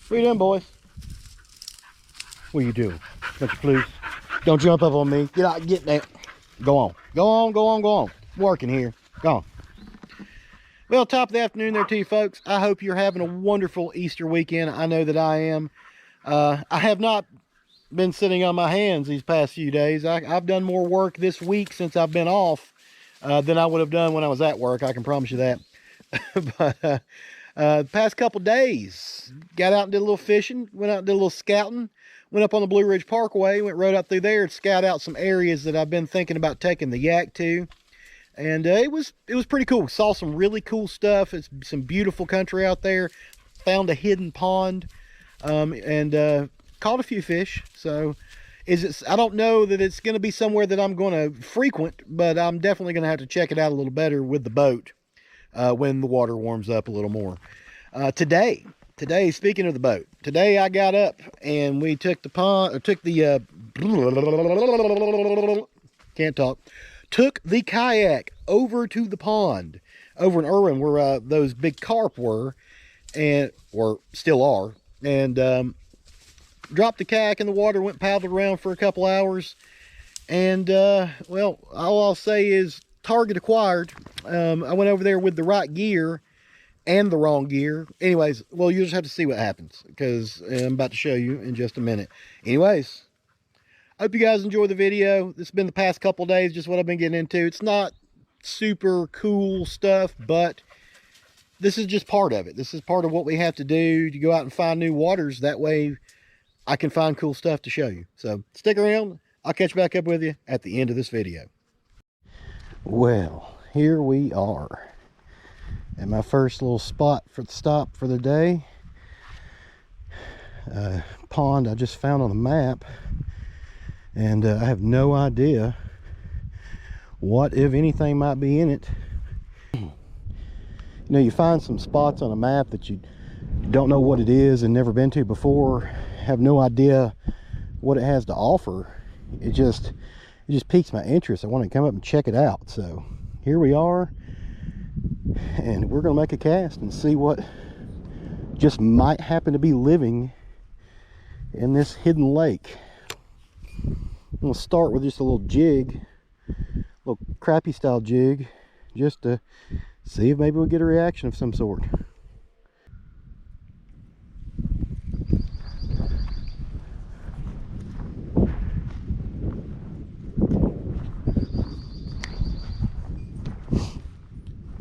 What are you doing, boys? What are you doing? Don't you please? Don't jump up on me. Get out, get there. Go on. Go on, go on, go on. I'm working here. Go on. Well, top of the afternoon there to you folks. I hope you're having a wonderful Easter weekend. I know that I am. I have not been sitting on my hands these past few days. I've done more work this week since I've been off than I would have done when I was at work. I can promise you that. But the past couple days, got out and did a little fishing, went out and did a little scouting, went up on the Blue Ridge Parkway, went right up through there and scout out some areas that I've been thinking about taking the yak to. And it was pretty cool. Saw some really cool stuff. It's some beautiful country out there. Found a hidden pond and caught a few fish. So I don't know that it's going to be somewhere that I'm going to frequent, but I'm definitely going to have to check it out a little better with the boat when the water warms up a little more. Today, speaking of the boat, today I got up and we took the pond, or took the took the kayak over to the pond over in Irwin where those big carp were, or still are, and dropped the kayak in the water, went paddled around for a couple hours, and well, all I'll say is target acquired. I went over there with the right gear and the wrong gear. Anyways, well, you just have to see what happens, because I'm about to show you in just a minute. Anyways, I hope you guys enjoy the video. This has been the past couple days, just what I've been getting into. It's not super cool stuff, but this is just part of it. This is part of what we have to do to go out and find new waters. That way I can find cool stuff to show you. So stick around. I'll catch back up with you at the end of this video. Well, here we are at my first little spot for the stop for the day. Pond I just found on the map, and I have no idea what, if anything, might be in it. You know, you find some spots on a map that you don't know what it is and never been to before, have no idea what it has to offer. It just piques my interest. I want to come up and check it out. So here we are, and we're going to make a cast and see what just might happen to be living in this hidden lake. I'm going to start with just a little jig, a little crappie style jig, just to see if maybe we'll get a reaction of some sort.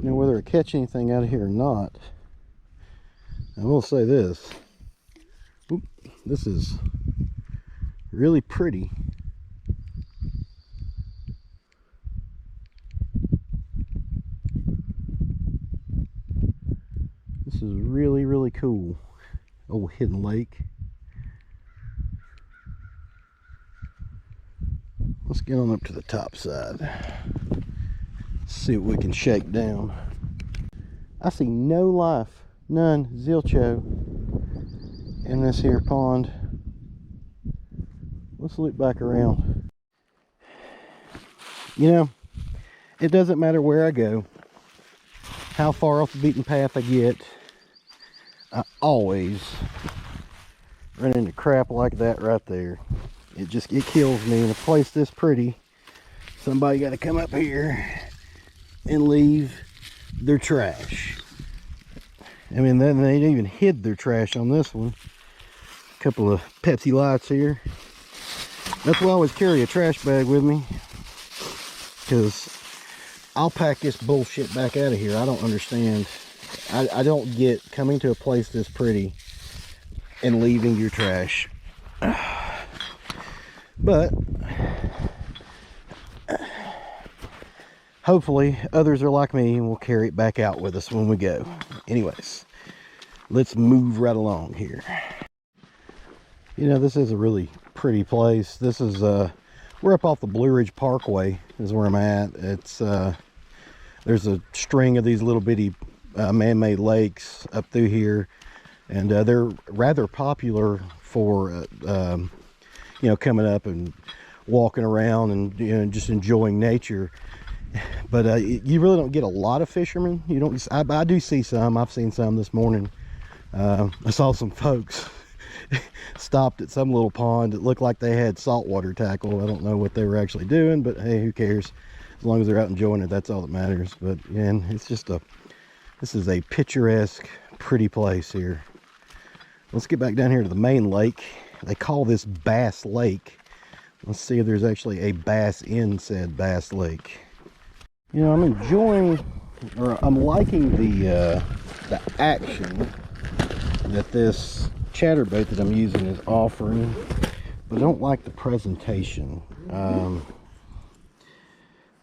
Now, whether I catch anything out of here or not, I will say this. Oop, this is really pretty. This is really, really cool. Old hidden lake. Let's get on up to the top side. See what we can shake down. I see no life, none, zilcho, in this here pond. Let's loop back around. You know, it doesn't matter where I go, how far off the beaten path I get, I always run into crap like that right there. It kills me. In a place this pretty, somebody got to come up here and leave their trash. I mean, then they even hid their trash on this one. A couple of Pepsi Lights here. That's why I always carry a trash bag with me, because I'll pack this bullshit back out of here. I don't understand. I don't get coming to a place this pretty and leaving your trash. But hopefully others are like me and will carry it back out with us when we go. Anyways, let's move right along here. You know, this is a really pretty place. This is we're up off the Blue Ridge Parkway is where I'm at. It's there's a string of these little bitty man-made lakes up through here, and they're rather popular for you know, coming up and walking around and, you know, just enjoying nature. But you really don't get a lot of fishermen. You don't. I do see some. I've seen some this morning. I saw some folks stopped at some little pond. It looked like they had saltwater tackle. I don't know what they were actually doing, but hey, who cares? As long as they're out enjoying it, that's all that matters. But again, it's just this is a picturesque, pretty place here. Let's get back down here to the main lake. They call this Bass Lake. Let's see if there's actually a bass in said Bass Lake. You know, I'm enjoying, or I'm liking the action that this chatterbait that I'm using is offering, but I don't like the presentation.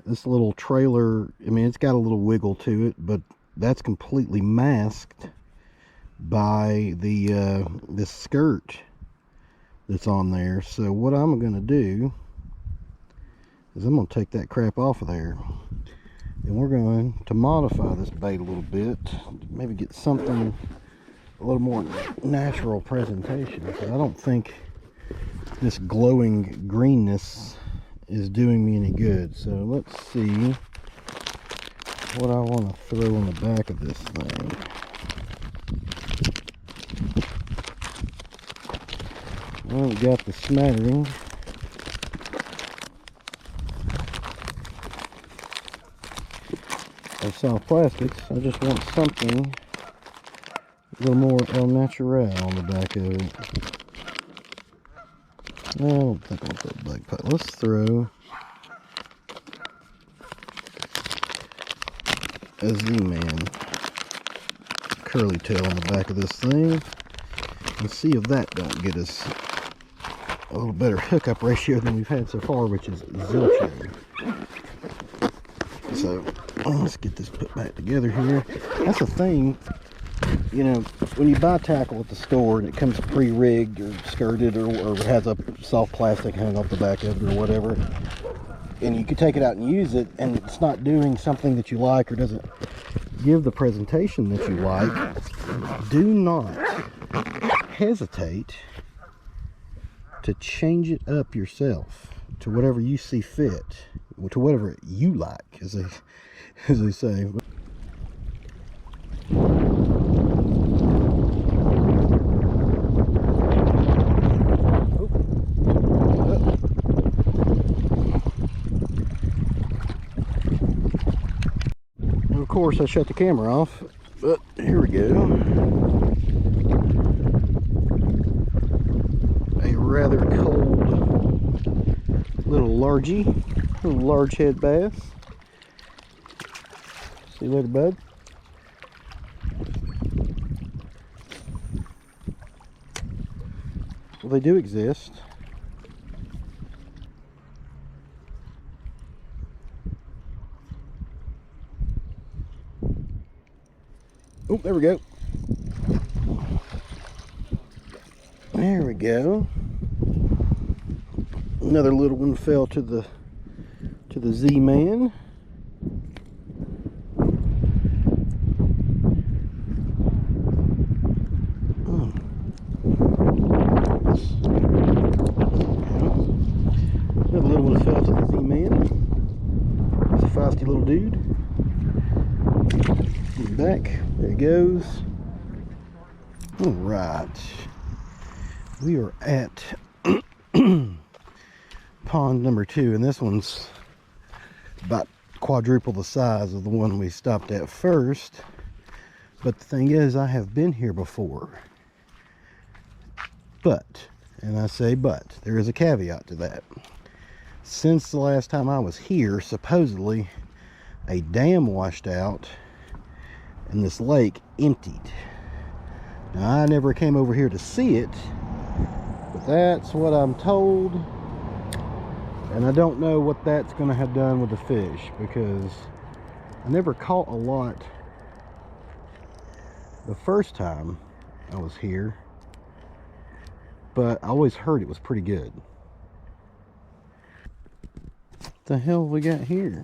This little trailer, I mean, it's got a little wiggle to it, but that's completely masked by the this skirt that's on there. So what I'm going to do is I'm going to take that crap off of there, and we're going to modify this bait a little bit, maybe get something a little more natural presentation, because I don't think this glowing greenness is doing me any good. So let's see what I want to throw on the back of this thing. Well, we got the smattering. Of soft plastics. I just want something a little more el natural on the back of it. I don't think I'll throw a black pipe. Let's throw a Z-Man curly tail on the back of this thing, and see if that don't get us a little better hookup ratio than we've had so far, which is zilch. So let's get this put back together here. That's the thing, you know, when you buy tackle at the store and it comes pre-rigged or skirted or has a soft plastic hung off the back of it or whatever, and you can take it out and use it and it's not doing something that you like or doesn't give the presentation that you like, do not hesitate to change it up yourself to whatever you see fit, to whatever you like, as they say. And of course I shut the camera off, but here we go. A rather cold little largy, little large head bass. See you later, bud. Well, they do exist. Oh, there we go. There we go. Another little one fell to the Z-Man. Another little one fell to the Z-Man. He's a feisty little dude. He's back. There he goes. All right. We are at pond number 2, and this one's about quadruple the size of the one we stopped at first. But the thing is, I have been here before. But, and I say but, there is a caveat to that. Since the last time I was here, supposedly a dam washed out and this lake emptied. Now, I never came over here to see it, but that's what I'm told. And I don't know what that's going to have done with the fish, because I never caught a lot the first time I was here, but I always heard it was pretty good. What the hell we got here?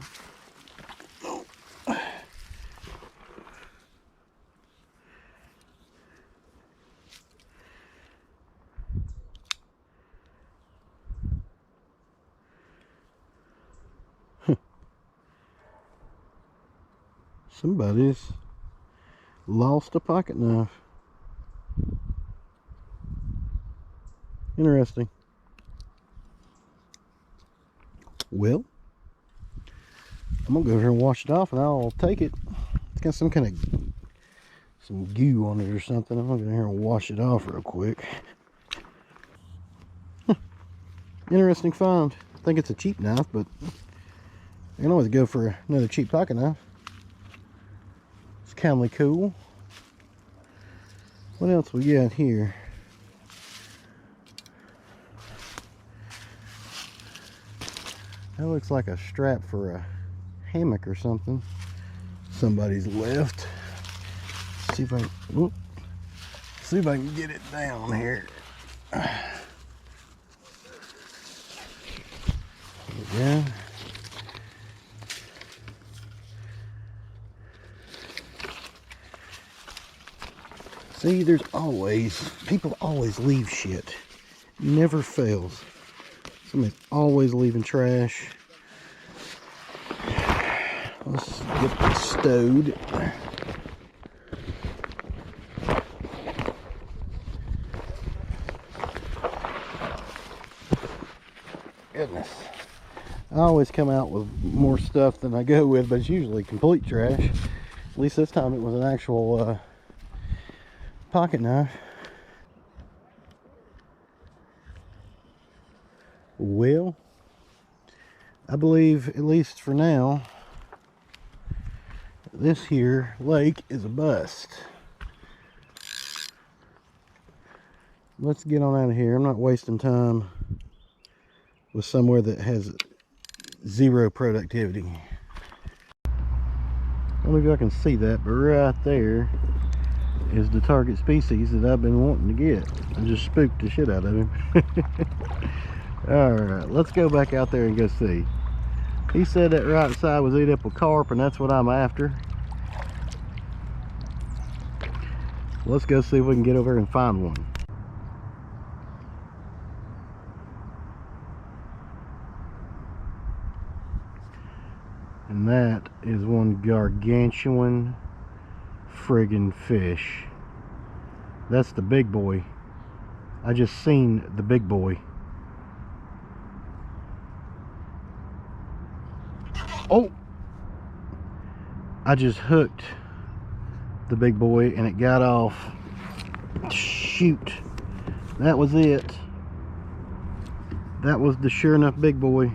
Somebody's lost a pocket knife. Interesting. Well, I'm gonna go here and wash it off, and I'll take it. It's got some kind of goo on it or something. I'm gonna go here and wash it off real quick. Interesting find. I think it's a cheap knife, but you can always go for another cheap pocket knife. It's kind of cool. What else we got here? That looks like a strap for a hammock or something. Somebody's left. See if I can get it down here. There we go. See, there's always, people always leave shit. It never fails. Somebody's always leaving trash. Let's get this stowed. Goodness. I always come out with more stuff than I go with, but it's usually complete trash. At least this time it was an actual pocket knife. Well, I believe, at least for now, this here lake is a bust. Let's get on out of here. I'm not wasting time with somewhere that has zero productivity. I don't know if y'all can see that, but right there is the target species that I've been wanting to get. I just spooked the shit out of him. Alright, let's go back out there and go see. He said that right side was ate up with carp, and that's what I'm after. Let's go see if we can get over and find one. And that is one gargantuan friggin' fish. That's the big boy. I just seen the big boy. Oh! I just hooked the big boy and it got off. Shoot. That was it. That was the sure enough big boy.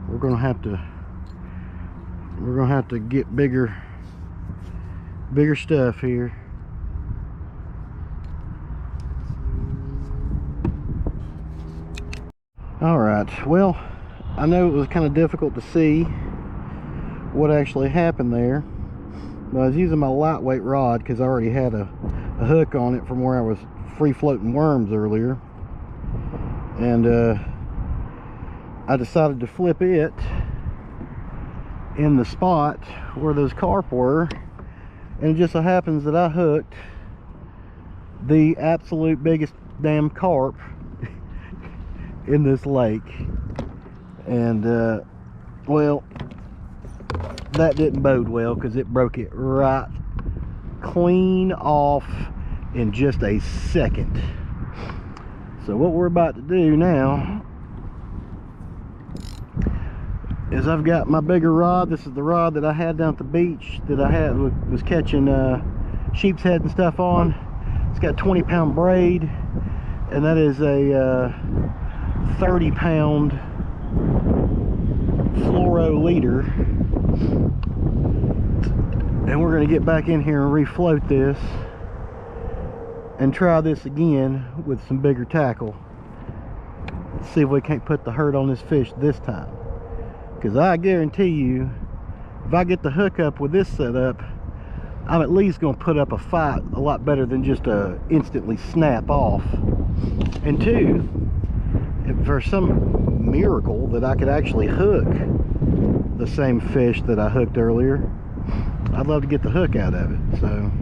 We're gonna have to get bigger stuff here. Alright, well, I know it was kind of difficult to see what actually happened there. But I was using my lightweight rod because I already had a hook on it from where I was free floating worms earlier. And I decided to flip it in the spot where those carp were, and it just so happens that I hooked the absolute biggest damn carp in this lake. And well, that didn't bode well because it broke it right clean off in just a second. So what we're about to do now is I've got my bigger rod. This is the rod that I had down at the beach that I was catching sheep's head and stuff on. It's got 20-pound braid, and that is a 30-pound fluoro leader. And we're going to get back in here and refloat this and try this again with some bigger tackle. See if we can't put the hurt on this fish this time. Because I guarantee you, if I get the hook up with this setup, I'm at least going to put up a fight a lot better than just instantly snap off. And two, if for some miracle that I could actually hook the same fish that I hooked earlier, I'd love to get the hook out of it. So,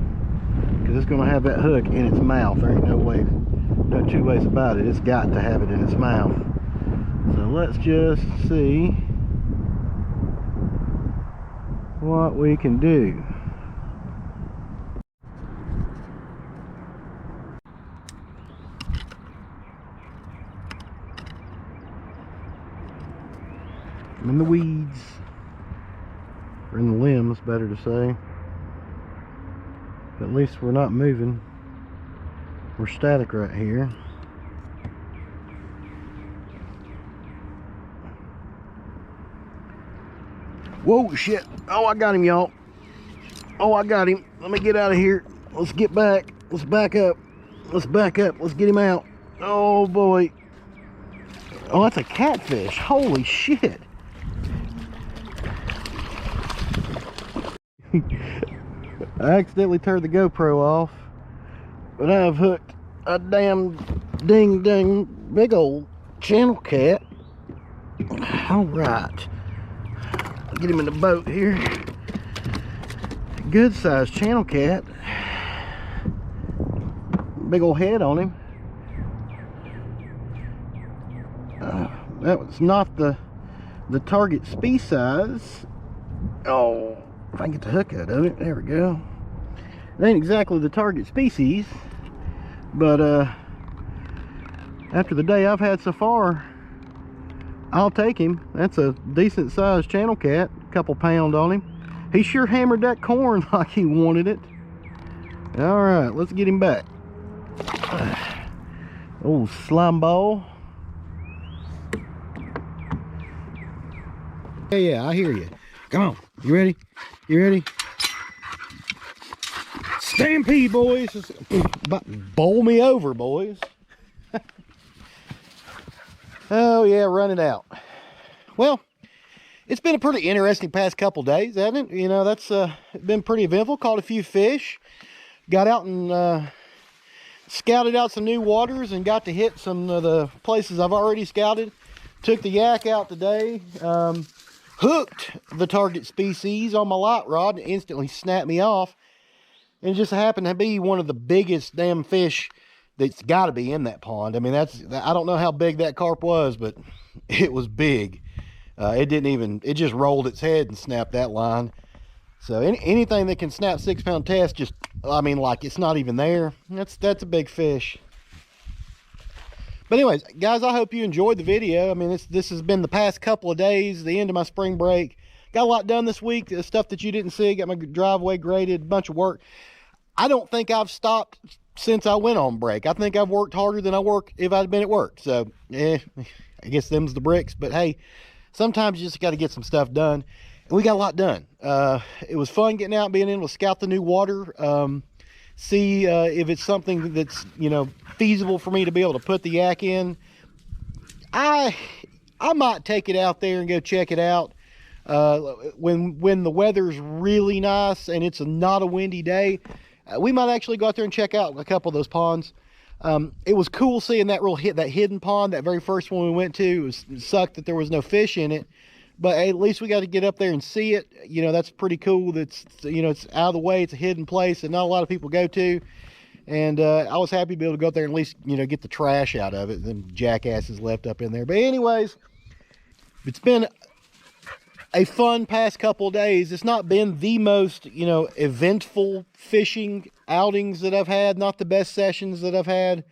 because it's going to have that hook in its mouth. There ain't no way, no two ways about it. It's got to have it in its mouth. So let's just see what we can do. I'm in the weeds. Or in the limbs, better to say. But at least we're not moving. We're static right here. Whoa, shit. Oh, I got him, y'all. Oh, I got him. Let me get out of here. Let's get back. Let's back up. Let's back up. Let's get him out. Oh, boy. Oh, that's a catfish. Holy shit. I accidentally turned the GoPro off, but I've hooked a damn ding big old channel cat. All right. Get him in the boat here. Good sized channel cat. Big old head on him. That was not the target species size. Oh, if I can get the hook out of it. There we go. It ain't exactly the target species, but after the day I've had so far, I'll take him. That's a decent sized channel cat. A couple pound on him. He sure hammered that corn like he wanted it. All right, let's get him back. Oh, slime ball. Yeah, I hear you. Come on, you ready? You ready? Stampede, boys. Bowl me over, boys. Oh yeah, running out. Well, it's been a pretty interesting past couple days, hasn't it? You know, that's been pretty eventful. Caught a few fish. Got out and scouted out some new waters and got to hit some of the places I've already scouted. Took the yak out today. Hooked the target species on my light rod and instantly snapped me off. And it just happened to be one of the biggest damn fish that's got to be in that pond. I mean, I don't know how big that carp was, but it was big. It just rolled its head and snapped that line. So anything that can snap 6 pound test, just, I mean, like it's not even there. That's a big fish. But anyways, guys, I hope you enjoyed the video. I mean, this has been the past couple of days, the end of my spring break. Got a lot done this week, the stuff that you didn't see. Got my driveway graded, a bunch of work. I don't think I've stopped since I went on break. I think I've worked harder than I work if I'd been at work. So, I guess them's the bricks. But hey, sometimes you just got to get some stuff done. And we got a lot done. It was fun getting out and being able to scout the new water. See if it's something that's, you know, feasible for me to be able to put the yak in. I might take it out there and go check it out when the weather's really nice and it's not a windy day. We might actually go out there and check out a couple of those ponds. It was cool seeing that hidden pond, that very first one we went to. It sucked that there was no fish in it, but hey, at least we got to get up there and see it. You know, that's pretty cool. That's, you know, it's out of the way. It's a hidden place that not a lot of people go to. And I was happy to be able to go up there and at least, you know, get the trash out of it. Them jackasses left up in there. But anyways, it's been a fun past couple of days. It's not been the most, you know, eventful fishing outings that I've had. Not the best sessions that I've had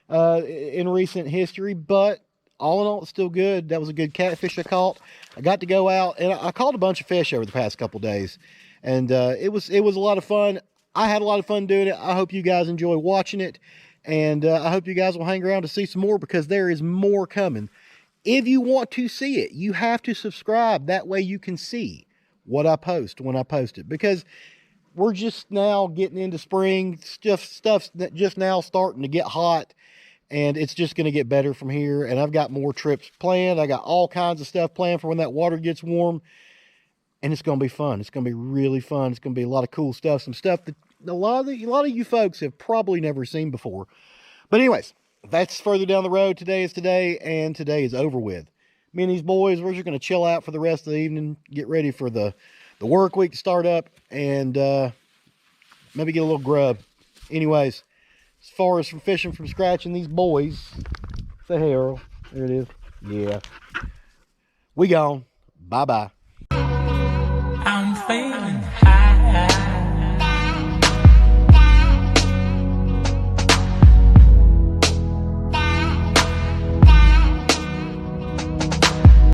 in recent history. But all in all, it's still good. That was a good catfish I caught. I got to go out and I caught a bunch of fish over the past couple of days. And it was a lot of fun. I had a lot of fun doing it. I hope you guys enjoy watching it. And I hope you guys will hang around to see some more, because there is more coming. If you want to see it, you have to subscribe. That way you can see what I post when I post it. Because we're just now getting into spring. Stuff's just now starting to get hot. And it's just going to get better from here. And I've got more trips planned. I got all kinds of stuff planned for when that water gets warm. And it's going to be fun. It's going to be really fun. It's going to be a lot of cool stuff. Some stuff that a lot of you folks have probably never seen before. But anyways, that's further down the road. Today is today, and today is over with. Me and these boys, we're just going to chill out for the rest of the evening, get ready for the work week to start up, and maybe get a little grub. Anyways, as far as from fishing from scratch and these boys, say hey, Earl. There it is. Yeah. We gone. Bye-bye.